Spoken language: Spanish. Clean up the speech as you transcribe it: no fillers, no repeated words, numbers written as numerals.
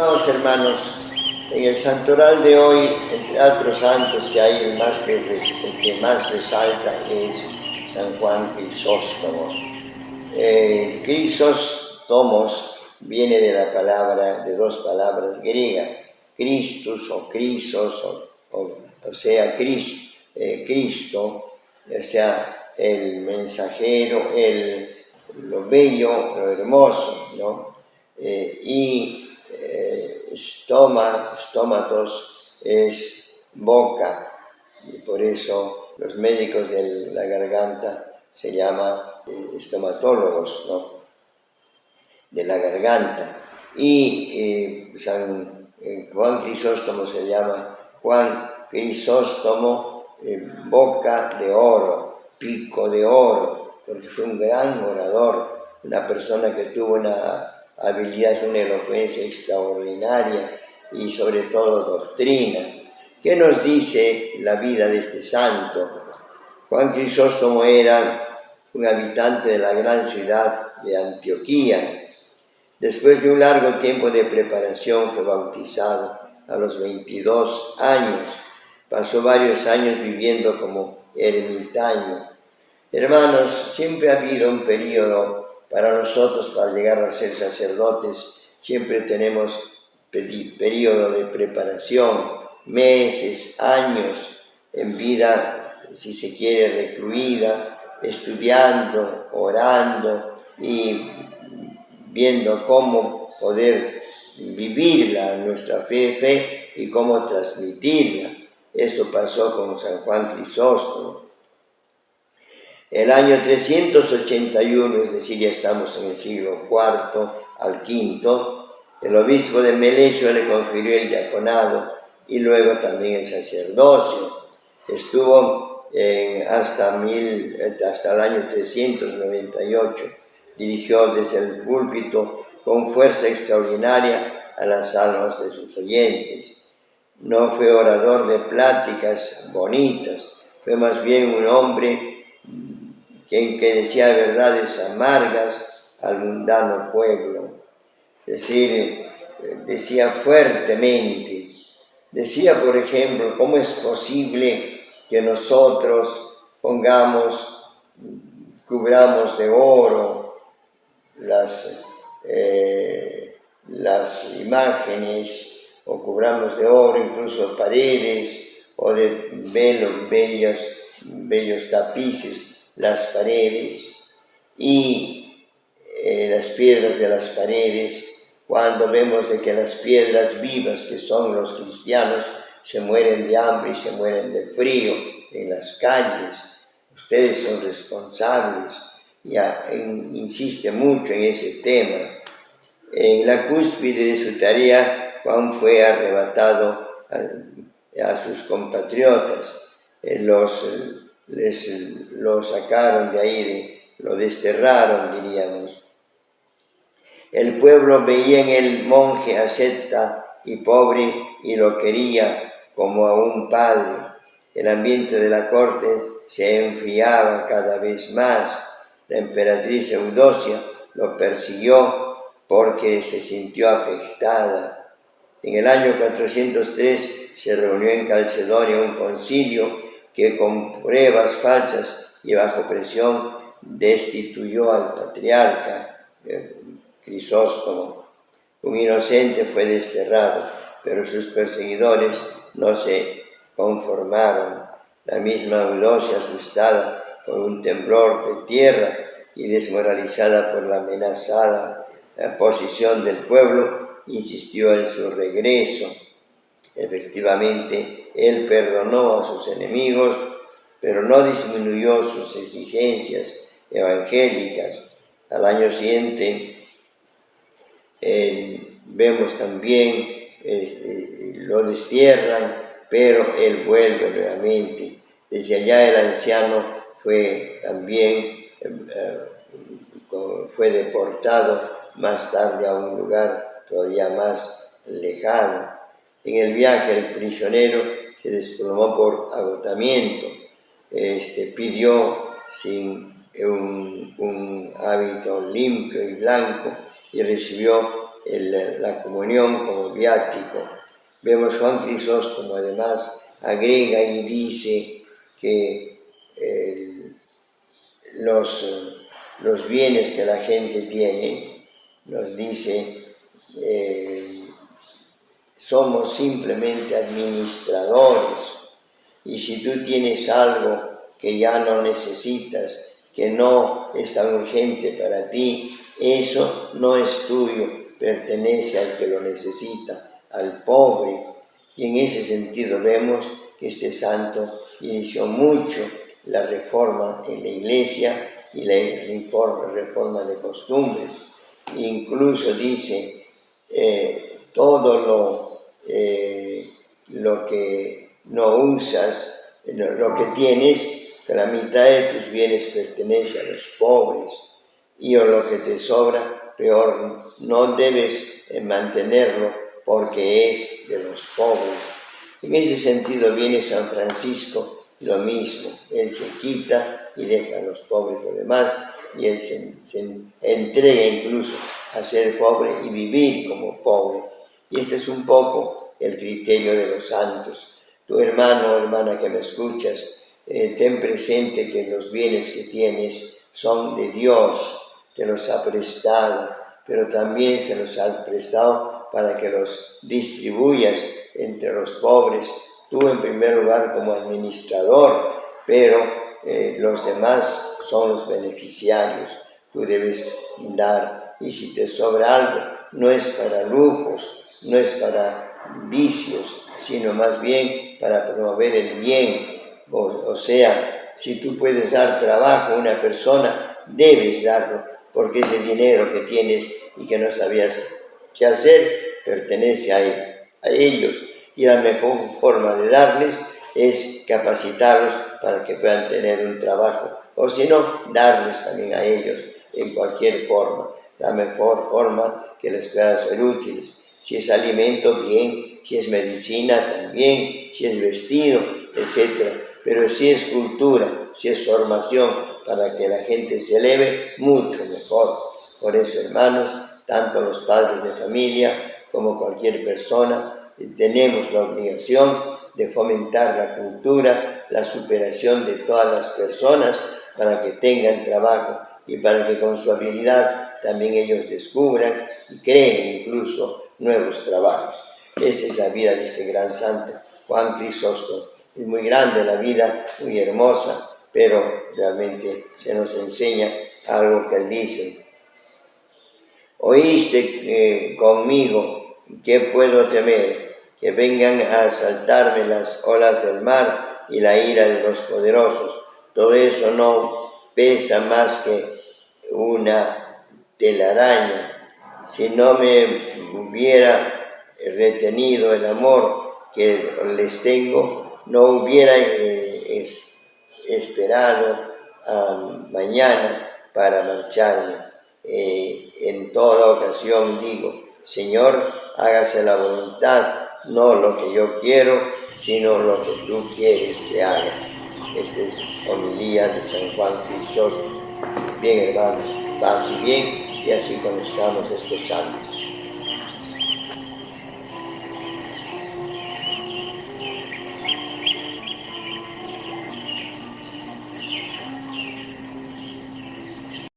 Estimados hermanos, en el santoral de hoy, entre otros santos que hay, el que más resalta es San Juan Crisóstomo. Crisóstomos viene de dos palabras griegas, Christus o Crisos, o sea, Cristo, o sea, el mensajero, lo bello, lo hermoso, ¿no? Stomatos es boca, y por eso los médicos de la garganta se llaman estomatólogos, ¿no? De la garganta. Y San Juan Crisóstomo se llama Juan Crisóstomo, boca de oro, pico de oro, porque fue un gran orador, una persona que tuvo una habilidad, una elocuencia extraordinaria y sobre todo doctrina. ¿Qué nos dice la vida de este santo? Juan Crisóstomo era un habitante de la gran ciudad de Antioquía. Después de un largo tiempo de preparación fue bautizado a los 22 años. Pasó varios años viviendo como ermitaño. Hermanos, siempre ha habido un periodo para nosotros para llegar a ser sacerdotes. Siempre tenemos periodo de preparación, meses, años, en vida, si se quiere, recluida, estudiando, orando y viendo cómo poder vivirla, nuestra fe y cómo transmitirla. Eso pasó con San Juan Crisóstomo. El año 381, es decir, ya estamos en el siglo IV al V, el obispo de Melesio le confirió el diaconado y luego también el sacerdocio. Estuvo hasta el año 398. Dirigió desde el púlpito con fuerza extraordinaria a las almas de sus oyentes. No fue orador de pláticas bonitas, fue más bien un hombre que decía verdades amargas al mundano pueblo. Es decir, decía fuertemente. Decía, por ejemplo, ¿cómo es posible que nosotros cubramos de oro las imágenes, o cubramos de oro incluso paredes, o de bellos tapices las paredes, y las piedras de las paredes, cuando vemos de que las piedras vivas, que son los cristianos, se mueren de hambre y se mueren de frío en las calles? Ustedes son responsables. Insiste mucho en ese tema. En la cúspide de su tarea, Juan fue arrebatado a sus compatriotas. Lo sacaron de ahí, lo desterraron, diríamos. El pueblo veía en el monje asceta y pobre y lo quería como a un padre. El ambiente de la corte se enfriaba cada vez más. La emperatriz Eudocia lo persiguió porque se sintió afectada. En el año 403 se reunió en Calcedonia un concilio que con pruebas falsas y bajo presión destituyó al patriarca Crisóstomo. Un inocente fue desterrado, pero sus perseguidores no se conformaron. La misma Eudocia, asustada por un temblor de tierra y desmoralizada por la amenazada posición del pueblo, insistió en su regreso. Efectivamente, él perdonó a sus enemigos, pero no disminuyó sus exigencias evangélicas. Al año siguiente, vemos también, lo destierran, pero él vuelve nuevamente. Desde allá el anciano fue deportado más tarde a un lugar todavía más lejano. En el viaje el prisionero se desplomó por agotamiento. Pidió sin un hábito limpio y blanco y recibió la comunión como viático. Vemos Juan Crisóstomo, además, agrega y dice que los bienes que la gente tiene, nos dice, somos simplemente administradores, y si tú tienes algo que ya no necesitas, que no es tan urgente para ti, eso no es tuyo, pertenece al que lo necesita, al pobre. Y en ese sentido vemos que este santo inició mucho la reforma en la Iglesia y la reforma de costumbres. Incluso dice, todo lo que no usas, lo que tienes, que la mitad de tus bienes pertenece a los pobres, y o lo que te sobra, peor, no debes mantenerlo porque es de los pobres. En ese sentido viene San Francisco, lo mismo, él se quita y deja a los pobres lo demás, y él se entrega incluso a ser pobre y vivir como pobre. Y ese es un poco el criterio de los santos. Tu hermano o hermana que me escuchas, ten presente que los bienes que tienes son de Dios, te los ha prestado, pero también se los ha prestado para que los distribuyas entre los pobres, tú en primer lugar como administrador, pero los demás son los beneficiarios. Tú debes dar, y si te sobra algo, no es para lujos, no es para vicios, sino más bien para promover el bien. O sea, si tú puedes dar trabajo a una persona, debes darlo, porque ese dinero que tienes y que no sabías qué hacer, pertenece a ellos. Y la mejor forma de darles es capacitarlos para que puedan tener un trabajo, o si no, darles también a ellos en cualquier forma, la mejor forma que les pueda ser útiles. Si es alimento, bien; si es medicina, también; si es vestido, etc. Pero si es cultura, si es formación para que la gente se eleve, mucho mejor. Por eso, hermanos, tanto los padres de familia como cualquier persona, tenemos la obligación de fomentar la cultura, la superación de todas las personas para que tengan trabajo y para que con su habilidad también ellos descubran y creen incluso nuevos trabajos. Esa es la vida de este gran santo, Juan Crisóstomo. Es muy grande la vida, muy hermosa, pero realmente se nos enseña algo que él dice. Oíste conmigo, ¿qué puedo temer? Que vengan a asaltarme las olas del mar y la ira de los poderosos. Todo eso no pesa más que una telaraña. Si no me hubiera retenido el amor que les tengo, no hubiera esperado mañana para marcharme. En toda ocasión digo, Señor, hágase la voluntad, no lo que yo quiero, sino lo que tú quieres que haga. Esta es homilía de San Juan Crisóstomo. Bien, hermanos, paz y bien, y así conozcamos estos santos.